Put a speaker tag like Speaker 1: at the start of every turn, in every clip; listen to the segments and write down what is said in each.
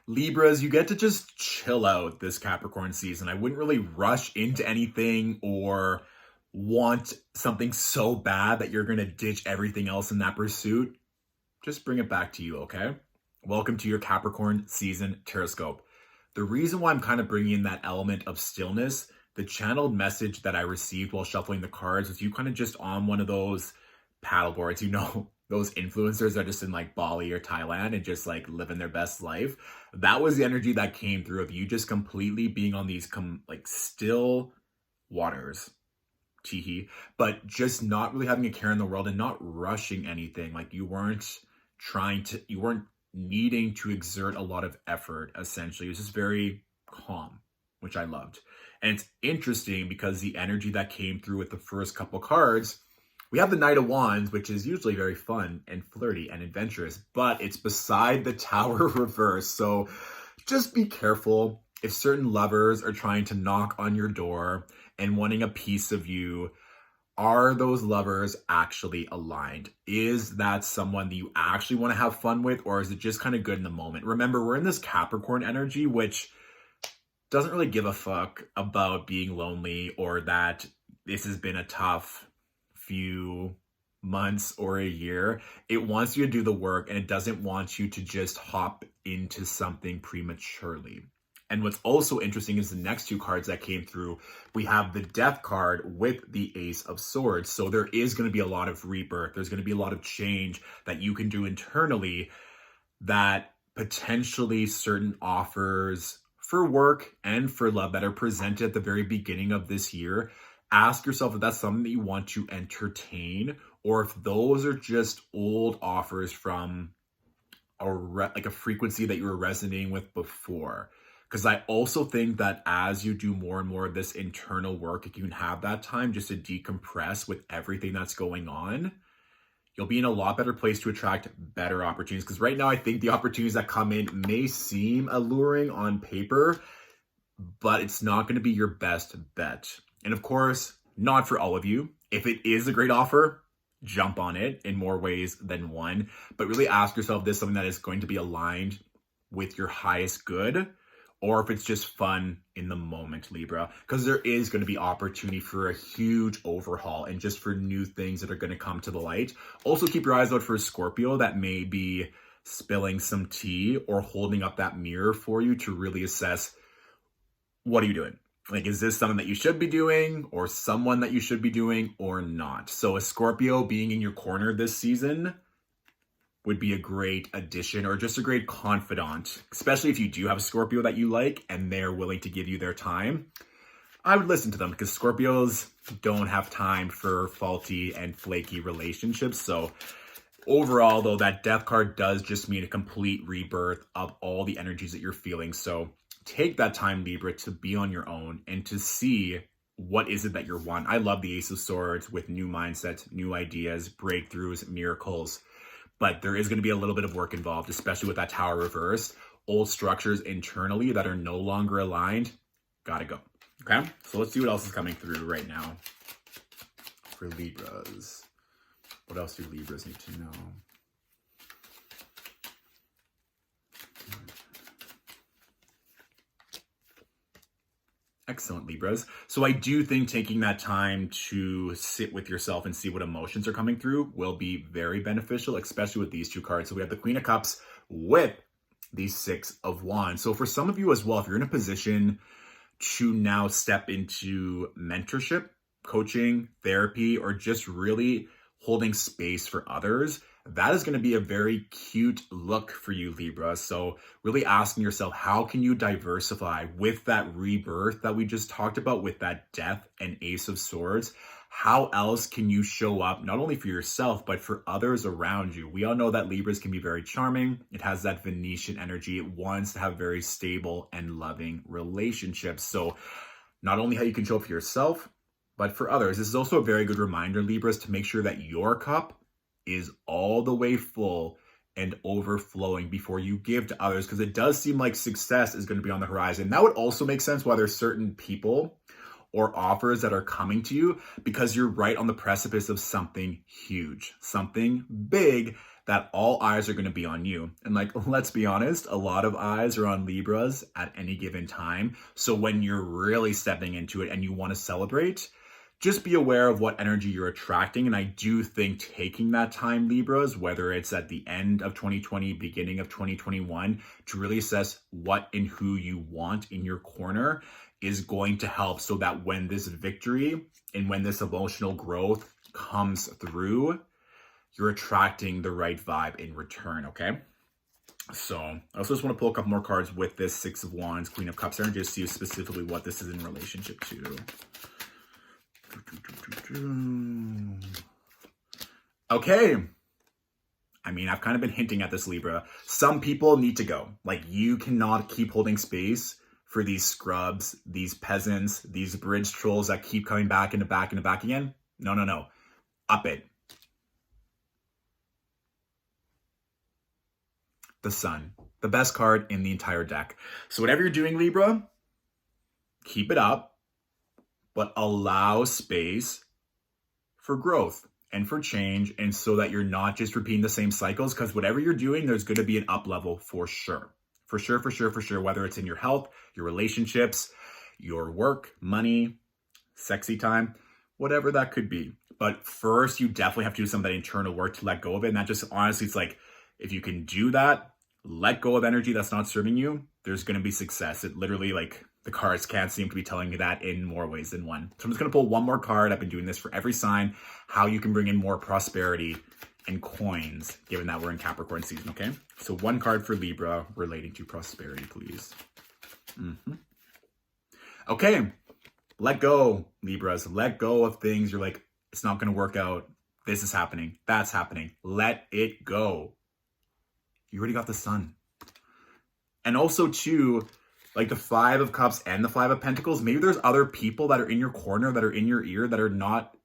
Speaker 1: Libras, you get to just chill out this Capricorn season. I wouldn't really rush into anything or want something so bad that you're going to ditch everything else in that pursuit. Just bring it back to you, okay? Welcome to your Capricorn season Horoscope. The reason why I'm kind of bringing in that element of stillness, the channeled message that I received while shuffling the cards was you kind of just on one of those paddle boards, those influencers that are just in like Bali or Thailand and just like living their best life. That was the energy that came through of you just completely being on these like still waters, teehee, but just not really having a care in the world and not rushing anything. Like you weren't needing to exert a lot of effort, essentially. It was just very calm, which I loved. And it's interesting because the energy that came through with the first couple cards, we have the Knight of Wands, which is usually very fun and flirty and adventurous, but it's beside the Tower reverse. So just be careful if certain lovers are trying to knock on your door and wanting a piece of you. Are those lovers actually aligned? Is that someone that you actually want to have fun with, or is it just kind of good in the moment? Remember, we're in this Capricorn energy, which doesn't really give a fuck about being lonely or that this has been a tough few months or a year. It wants you to do the work and it doesn't want you to just hop into something prematurely. And what's also interesting is the next two cards that came through. We have the Death card with the Ace of Swords. So there is going to be a lot of rebirth. There's going to be a lot of change that you can do internally that potentially certain offers for work and for love that are presented at the very beginning of this year. Ask yourself if that's something that you want to entertain or if those are just old offers from a frequency that you were resonating with before. Because I also think that as you do more and more of this internal work, if you can have that time just to decompress with everything that's going on, you'll be in a lot better place to attract better opportunities. Because right now, I think the opportunities that come in may seem alluring on paper, but it's not going to be your best bet. And of course, not for all of you. If it is a great offer, jump on it in more ways than one. But really ask yourself, this is something that is going to be aligned with your highest good, or if it's just fun in the moment, Libra, because there is going to be opportunity for a huge overhaul and just for new things that are going to come to the light. Also, keep your eyes out for a Scorpio that may be spilling some tea or holding up that mirror for you to really assess, what are you doing? Like, is this something that you should be doing or someone that you should be doing or not? So a Scorpio being in your corner this season would be a great addition or just a great confidant, especially if you do have a Scorpio that you like and they're willing to give you their time. I would listen to them because Scorpios don't have time for faulty and flaky relationships. So overall, though, that Death card does just mean a complete rebirth of all the energies that you're feeling. So take that time, Libra, to be on your own and to see what is it that you're wanting. I love the Ace of Swords with new mindsets, new ideas, breakthroughs, miracles. But there is going to be a little bit of work involved, especially with that Tower reversed. Old structures internally that are no longer aligned, gotta go. Okay, so let's see what else is coming through right now for Libras. What else do Libras need to know? Excellent, Libras. So I do think taking that time to sit with yourself and see what emotions are coming through will be very beneficial, especially with these two cards. So we have the Queen of Cups with the Six of Wands. So for some of you as well, if you're in a position to now step into mentorship, coaching, therapy, or just really holding space for others, that is going to be a very cute look for you, Libra. So really asking yourself, how can you diversify with that rebirth that we just talked about with that Death and Ace of Swords? How else can you show up, not only for yourself, but for others around you? We all know that Libras can be very charming. It has that Venetian energy. It wants to have very stable and loving relationships. So not only how you can show up for yourself, but for others. This is also a very good reminder, Libras, to make sure that your cup is all the way full and overflowing before you give to others, because it does seem like success is going to be on the horizon. That would also make sense why there's certain people or offers that are coming to you, because you're right on the precipice of something huge, something big that all eyes are going to be on you. And like, let's be honest, a lot of eyes are on Libras at any given time. So when you're really stepping into it and you want to celebrate, just be aware of what energy you're attracting. And I do think taking that time, Libras, whether it's at the end of 2020, beginning of 2021, to really assess what and who you want in your corner is going to help, so that when this victory and when this emotional growth comes through, you're attracting the right vibe in return, okay? So I also just want to pull a couple more cards with this Six of Wands, Queen of Cups energy, just see specifically what this is in relationship to. Okay. I mean, I've kind of been hinting at this, Libra. Some people need to go. Like, you cannot keep holding space for these scrubs, these peasants, these bridge trolls that keep coming back and back and back again. No. Up it. The Sun. The best card in the entire deck. So whatever you're doing, Libra, keep it up, but allow space for growth and for change, and so that you're not just repeating the same cycles, because whatever you're doing, there's going to be an up level for sure. For sure, whether it's in your health, your relationships, your work, money, sexy time, whatever that could be. But first, you definitely have to do some of that internal work to let go of it. And that just, honestly, it's like, if you can do that, let go of energy that's not serving you, there's going to be success. It literally, like, the cards can't seem to be telling me that in more ways than one. So I'm just going to pull one more card. I've been doing this for every sign, how you can bring in more prosperity and coins, given that we're in Capricorn season, okay? So one card for Libra relating to prosperity, please. Okay, let go, Libras. Let go of things you're like, it's not going to work out. This is happening. That's happening. Let it go. You already got the Sun. And also, too, like the Five of Cups and the Five of Pentacles, maybe there's other people that are in your corner, that are in your ear, that are not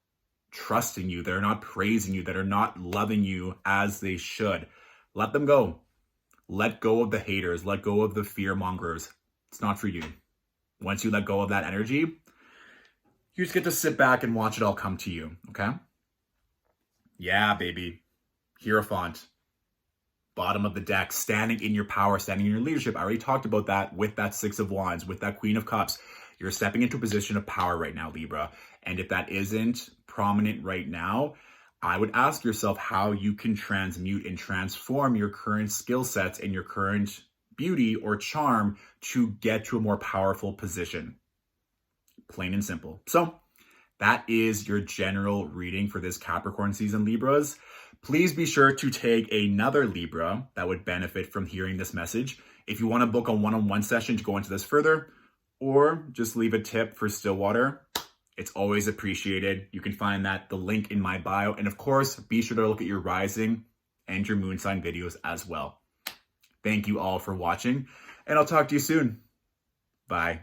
Speaker 1: trusting you, that are not praising you, that are not loving you as they should. Let them go. Let go of the haters. Let go of the fear mongers. It's not for you. Once you let go of that energy, you just get to sit back and watch it all come to you, okay? Yeah, baby. Hierophant. Bottom of the deck, standing in your power, standing in your leadership. I already talked about that with that Six of Wands, with that Queen of Cups. You're stepping into a position of power right now, Libra. And if that isn't prominent right now, I would ask yourself how you can transmute and transform your current skill sets and your current beauty or charm to get to a more powerful position. Plain and simple. So that is your general reading for this Capricorn season, Libras. Please be sure to take another Libra that would benefit from hearing this message. If you want to book a one-on-one session to go into this further, or just leave a tip for Stillwater, it's always appreciated. You can find the link in my bio. And of course, be sure to look at your rising and your moon sign videos as well. Thank you all for watching, and I'll talk to you soon. Bye.